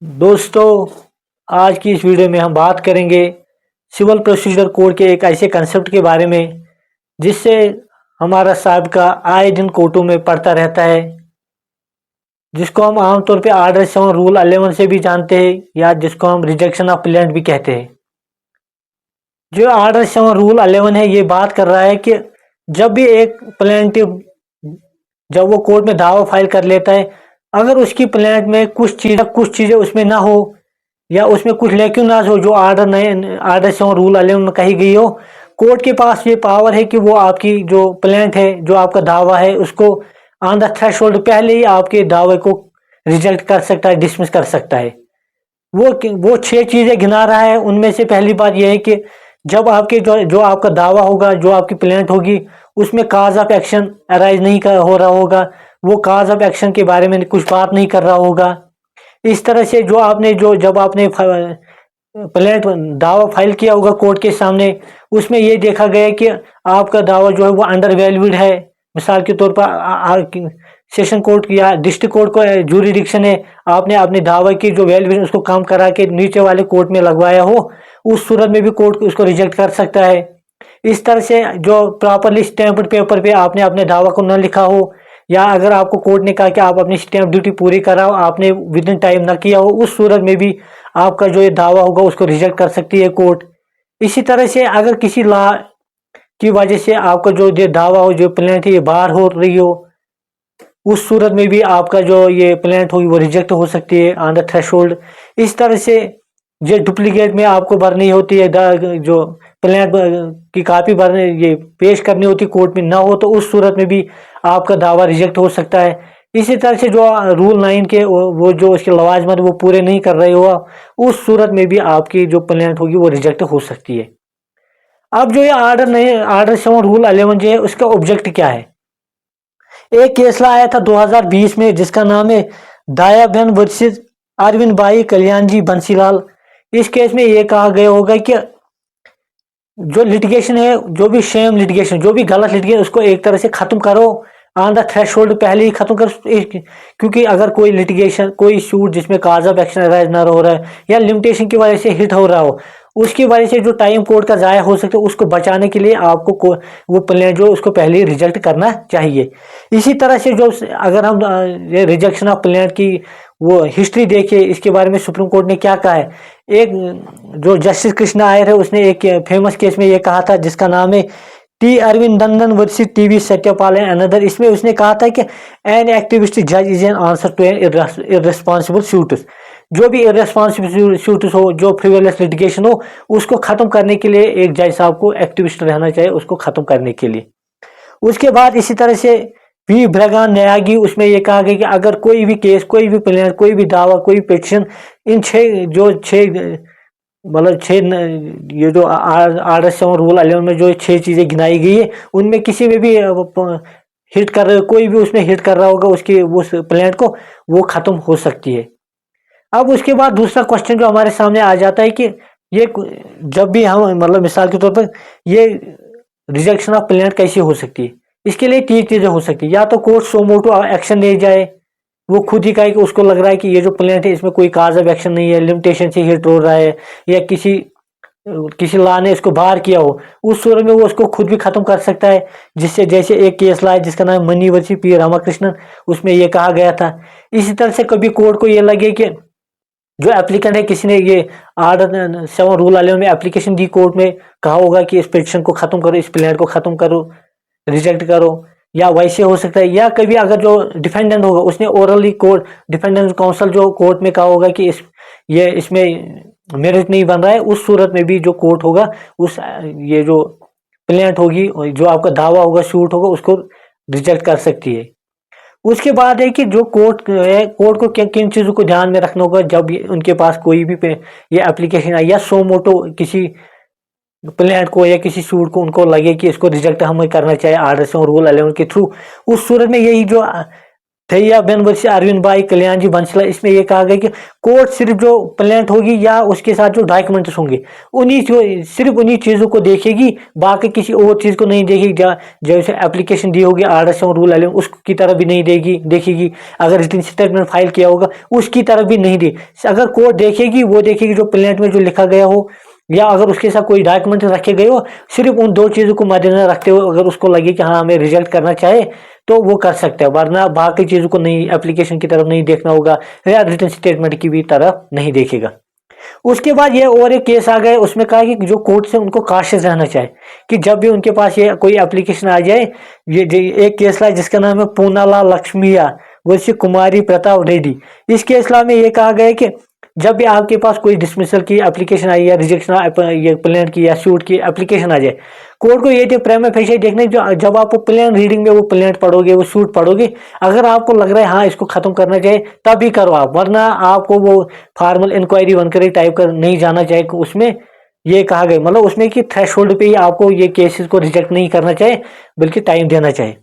दोस्तों, आज की इस वीडियो में हम बात करेंगे सिविल प्रोसीजर कोड के एक ऐसे कंसेप्ट के बारे में जिससे हमारा साहबका आए दिन कोर्टों में पड़ता रहता है, जिसको हम आमतौर पे आर्डर 7 रूल 11 से भी जानते हैं या जिसको हम रिजेक्शन ऑफ प्लेंट भी कहते हैं। जो आर्डर 7 रूल 11 है, ये बात कर रहा है कि जब भी एक प्लेंटिव जब वो कोर्ट में दावा फाइल कर लेता है, अगर उसकी प्लेंट में कुछ चीज़ें उसमें ना हो या उसमें कुछ लेक्यूनाज हो जो आर्डर 7 रूल 11 में कही गई हो, कोर्ट के पास ये पावर है कि वो आपकी जो प्लेंट है, जो आपका दावा है, उसको ऑन द थ्रेशोल्ड पहले ही आपके दावे को रिजेक्ट कर सकता है, डिसमिस कर सकता है। वो 6 चीजें गिना रहा है। उनमें से पहली बात यह है कि जब आपके जो आपका दावा होगा, जो आपकी प्लेंट होगी, उसमें काज ऑफ एक्शन अराइज नहीं हो रहा होगा, वो काज ऑफ एक्शन के बारे में कुछ बात नहीं कर रहा होगा। इस तरह से जब आपने प्लेंट दावा फाइल किया होगा कोर्ट के सामने, उसमें ये देखा गया कि आपका दावा जो है वो अंडर वैल्यूड है। मिसाल के तौर पर सेशन कोर्ट या डिस्ट्रिक्ट कोर्ट को जूरिडिक्शन है, आपने अपने दावे की जो वैल्यू है उसको कम करा के नीचे वाले कोर्ट में लगवाया हो, उस सूरत में भी कोर्ट उसको रिजेक्ट कर सकता है। इस तरह से जो प्रॉपरली स्टैम्प्ड पेपर पे आपने अपने दावा को न लिखा हो, या अगर आपको कोर्ट ने कहा कि आप अपनी स्टैम्प ड्यूटी पूरी कराओ, आपने विद इन टाइम ना किया हो, उस सूरत में भी आपका जो ये दावा होगा उसको रिजेक्ट कर सकती है कोर्ट। इसी तरह से अगर किसी लॉ की वजह से आपका जो ये दावा हो, जो प्लेंट है, ये बाहर हो रही हो, उस सूरत में भी आपका जो ये प्लेंट होगी वो रिजेक्ट हो सकती है ऑन द थ्रेशोल्ड। इस तरह से ये डुप्लीकेट में आपको भरनी होती है, जो प्लेंट की कापी भरने ये पेश करनी होती कोर्ट में ना हो, तो उस सूरत में भी आपका दावा रिजेक्ट हो सकता है। इसी तरह से जो रूल 9 के वो जो उसके लवाजमत वो पूरे नहीं कर रहे हो, उस सूरत में भी आपकी जो प्लेंट होगी वो रिजेक्ट हो सकती है। अब जो ये आर्डर 7 रूल 11 जो है, उसका ऑब्जेक्ट क्या है? एक केस आया था 2020 में जिसका नाम है दाया बहन वर्सेस अरविंद भाई कल्याण जी बंसीलाल। इस केस में ये कहा गया होगा कि जो लिटिगेशन है, जो भी शेम लिटिगेशन, जो भी गलत लिटिगेशन, उसको एक तरह से खत्म करो ऑन द थ्रेशोल्ड, पहले ही खत्म करो। क्योंकि अगर कोई लिटिगेशन, कोई सूट जिसमें काज ऑफ एक्शन अराइज ना हो रहा है या लिमिटेशन की वजह से हिट हो रहा हो, उसकी वजह से जो टाइम कोर्ट का ज़ाया हो सकता है, उसको बचाने के लिए आपको वो प्लेन जो उसको पहले ही रिजेक्ट करना चाहिए। इसी तरह से जो अगर हम ये रिजेक्शन ऑफ प्लेन की वो हिस्ट्री देखिए, इसके बारे में सुप्रीम कोर्ट ने क्या कहा है। एक जो जस्टिस कृष्णा आयर है, उसने एक फेमस केस में ये कहा था जिसका नाम है T Arvind Nandan versus T V Satyapal and another. इसमें उसने कहा था कि एन एक्टिविस्ट जज is an answer to an irresponsible suits. जो भी इररेस्पॉन्सिबल सूट्स हो, जो फ्रिवोलस लिटिगेशन हो, उसको खत्म करने के लिए एक जज साहब को एक्टिविस्ट रहना चाहिए उसको खत्म करने के लिए। उसके बाद इसी तरह से वी ब्रगान न्यागी, उसमें यह कहा गया कि अगर कोई भी केस, कोई भी प्लेन, कोई भी दावा, कोई पिटिशन, इन छह मतलब ये जो आर्डर 7 रूल 11 में जो 6 चीजें गिनाई गई है, उनमें किसी में भी हिट कर रहे, कोई भी उसमें हिट कर रहा होगा उसकी उस प्लेन को, वो खत्म हो सकती है। अब उसके बाद दूसरा क्वेश्चन जो हमारे सामने आ जाता है कि ये जब भी हम मतलब मिसाल के तौर पर ये रिजेक्शन ऑफ प्लेंट कैसे हो सकती है? इसके लिए 3 चीजें हो सकती है। या तो कोर्ट सो मोटो एक्शन ले जाए, वो खुद ही कहे कि उसको लग रहा है कि ये जो प्लेंट है इसमें कोई काज ऑफ एक्शन नहीं है, लिमिटेशन से हिट हो रहा है, या किसी किसी लॉ ने इसको बाहर किया हो, उस सूरत में वो उसको खुद भी खत्म कर सकता है। जिससे जैसे एक केस लाया जिसका नाम मनी वर्सेस पी रामाकृष्णन, उसमें ये कहा गया था। इसी तरह से कभी कोर्ट को ये लगे कि जो एप्लीकेंट है, किसी ने ये आर्डर 7 रूल वाले में एप्लीकेशन दी, कोर्ट में कहा होगा कि इस पिटिशन को खत्म करो, इस प्लेंट को खत्म करो, रिजेक्ट करो, या वैसे हो सकता है। या कभी अगर जो डिफेंडेंट होगा उसने ओरली कोर्ट डिफेंडेंट काउंसिल जो कोर्ट में कहा होगा कि इसमें मेरिट नहीं बन रहा है, उस सूरत में भी जो कोर्ट होगा उस ये जो प्लेंट होगी, जो आपका दावा होगा, सूट होगा, उसको रिजेक्ट कर सकती है। उसके बाद है कि जो कोर्ट है, कोर्ट को किन चीज़ों को ध्यान में रखना होगा जब उनके पास कोई भी ये एप्लीकेशन आई या सो मोटो किसी प्लेंट को या किसी सूट को उनको लगे कि इसको रिजेक्ट हमें करना चाहिए आर्डर 7 रूल 11 के थ्रू। उस सूरत में यही जो थैया बेन वर्सेस अरविंद भाई कल्याण जी बंसला, इसमें ये कहा गया कि कोर्ट सिर्फ जो प्लेंट होगी या उसके साथ जो डॉक्यूमेंट्स होंगे सिर्फ उन्हीं चीज़ों को देखेगी, बाकी किसी और चीज़ को नहीं देखेगी। जैसे एप्लीकेशन दी होगी आर्डर 7 रूल 11 उसकी तरफ भी नहीं देखेगी, अगर रिटन स्टेटमेंट फाइल किया होगा उसकी तरफ भी नहीं दे। अगर कोर्ट देखेगी वो देखेगी जो प्लेंट में जो लिखा गया हो या अगर उसके साथ कोई डॉक्यूमेंट रखे गए हो, सिर्फ उन दो चीज़ों को मद्देनजर रखते हुए अगर उसको लगे कि हाँ हमें रिजेक्ट करना चाहे तो वो कर सकते हैं, वरना बाकी चीज़ों को नहीं, एप्लीकेशन की तरफ नहीं देखना होगा या रिटन स्टेटमेंट की भी तरफ नहीं देखेगा। उसके बाद ये और एक केस आ गया, उसमें कहा कि जो कोर्ट से उनको काशिश रहना चाहिए कि जब भी उनके पास ये कोई एप्लीकेशन आ जाए, एक केस ला जिसका नाम है पूनाला लक्ष्मिया वर्सेस कुमारी प्रताप रेड्डी। इस केस ला में ये कहा गया कि जब भी आपके पास कोई डिसमिसल की एप्लीकेशन आई या रिजेक्शन ये प्लेन की या शूट की एप्लीकेशन आ जाए, कोर्ट को ये प्रेमा फेशियल देखना जो जब आप प्लेन रीडिंग में वो प्लेन पढ़ोगे, वो शूट पढ़ोगे, अगर आपको लग रहा है हाँ इसको खत्म करना चाहिए तभी करो आप, वरना आपको वो फॉर्मल इंक्वायरी बनकर टाइप कर नहीं जाना चाहिए। उसमें ये कहा गया मतलब उसमें कि थ्रेशोल्ड पे ही आपको ये केसेस को रिजेक्ट नहीं करना चाहिए बल्कि टाइम देना चाहिए।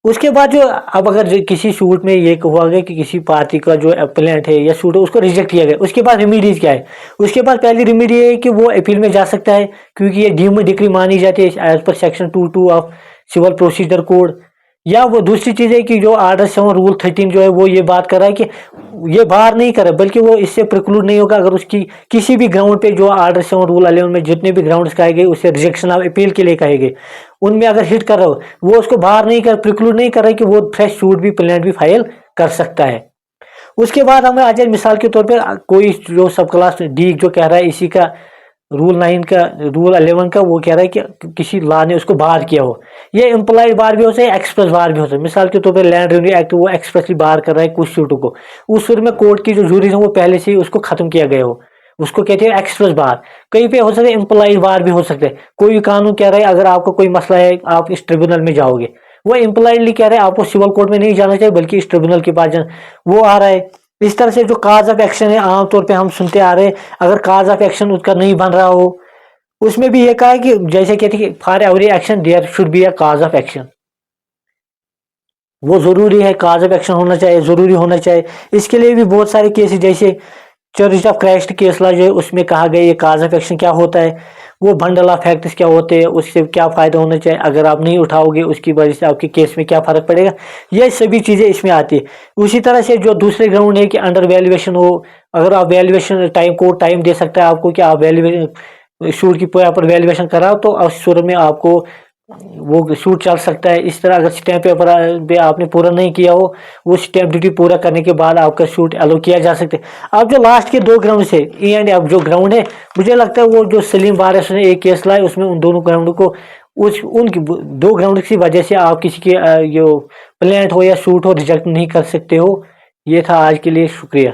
उसके बाद जो अब अगर किसी शूट में ये हुआ गया कि किसी पार्टी का जो अप्लेंट है या शूट है उसको रिजेक्ट किया गया, उसके बाद रेमेडीज क्या है? उसके बाद पहली रेमेडी है कि वो अपील में जा सकता है क्योंकि ये डीम्ड डिक्री मानी जाती है as per section 22 of civil procedure code. या वो दूसरी चीज़ है कि जो आर्डर 7 रूल 13 जो है वो ये बात कर रहा है कि ये बाहर नहीं करे बल्कि वो इससे प्रिक्लूड नहीं होगा अगर उसकी किसी भी ग्राउंड पे जो आर्डर 7 रूल 11 में जितने भी ग्राउंड्स कहे गए उसे रिजेक्शन ऑफ अपील के लिए कहे गए, उनमें अगर हिट कर रहा हो वो उसको बाहर नहीं कर प्रिक्लूड नहीं कर रहा है कि वो फ्रेश शूट भी प्लेंट भी फाइल कर सकता है। उसके बाद हमें आ जाए मिसाल के तौर पर कोई जो सब क्लास डी जो कह रहा है इसी का रूल 9 का रूल 11 का वो कह रहा है कि किसी लॉ ने उसको बाहर किया हो, ये इम्प्लाइड बार भी हो सकता है एक्सप्रेस बार भी हो सकता है। मिसाल के तौर पर लैंड रेवेन्यू एक्ट वो एक्सप्रेसली बाहर कर रहा है कुछ शूटों को, उस सूरत में कोर्ट की जो जूरीज है वो पहले से ही उसको खत्म किया गया हो, उसको कहते हैं एक्सप्रेस बार। कहीं पे हो सकता है इम्प्लाइड बार भी हो सकता है, कोई कानून कह रहा है अगर आपको कोई मसला है आप इस ट्रिब्यूनल में जाओगे, वो इम्प्लाइडली कह रहे हैं आपको सिविल कोर्ट में नहीं जाना चाहिए बल्कि इस ट्रिब्यूनल के पास जाना, वो आ रहा है। इस तरह से जो काज ऑफ एक्शन है आमतौर पर हम सुनते आ रहे हैं, अगर काज ऑफ एक्शन उसका नहीं बन रहा हो उसमें भी ये कहा है कि जैसे कहते हैं कि for every action there should be a cause of action, वो जरूरी है, काज ऑफ एक्शन होना चाहिए, जरूरी होना चाहिए। इसके लिए भी बहुत सारे केसेस जैसे चर्च ऑफ क्राइस्ट केस ला जो है उसमें कहा गया ये काज ऑफ एक्शन क्या होता है, वो बंडल ऑफ फैक्ट्स क्या होते हैं, उससे क्या फ़ायदा होना चाहिए, अगर आप नहीं उठाओगे उसकी वजह से आपके केस में क्या फ़र्क पड़ेगा, ये सभी चीज़ें इसमें आती है। उसी तरह से जो दूसरे ग्राउंड है कि अंडर वैल्यूएशन हो, अगर आप वैल्यूएशन टाइम को टाइम दे सकता है आपको कि आप वैल्यूएशन शूट की पर वैल्यूएशन कराओ तो उस सूरत में आपको वो शूट चल सकता है। इस तरह अगर स्टैम्प पेपर पे आपने पूरा नहीं किया हो वो स्टैम्प ड्यूटी पूरा करने के बाद आपका शूट अलो किया जा सकता है। अब जो लास्ट के दो ग्राउंड से ई एंड अब जो ग्राउंड है मुझे लगता है वो जो सलीम बारिश ने एक केस लाए उसमें उन दोनों ग्राउंड को उन दो ग्राउंड की वजह से आप किसी के जो प्लेंट हो या शूट हो रिजेक्ट नहीं कर सकते हो। ये था आज के लिए, शुक्रिया।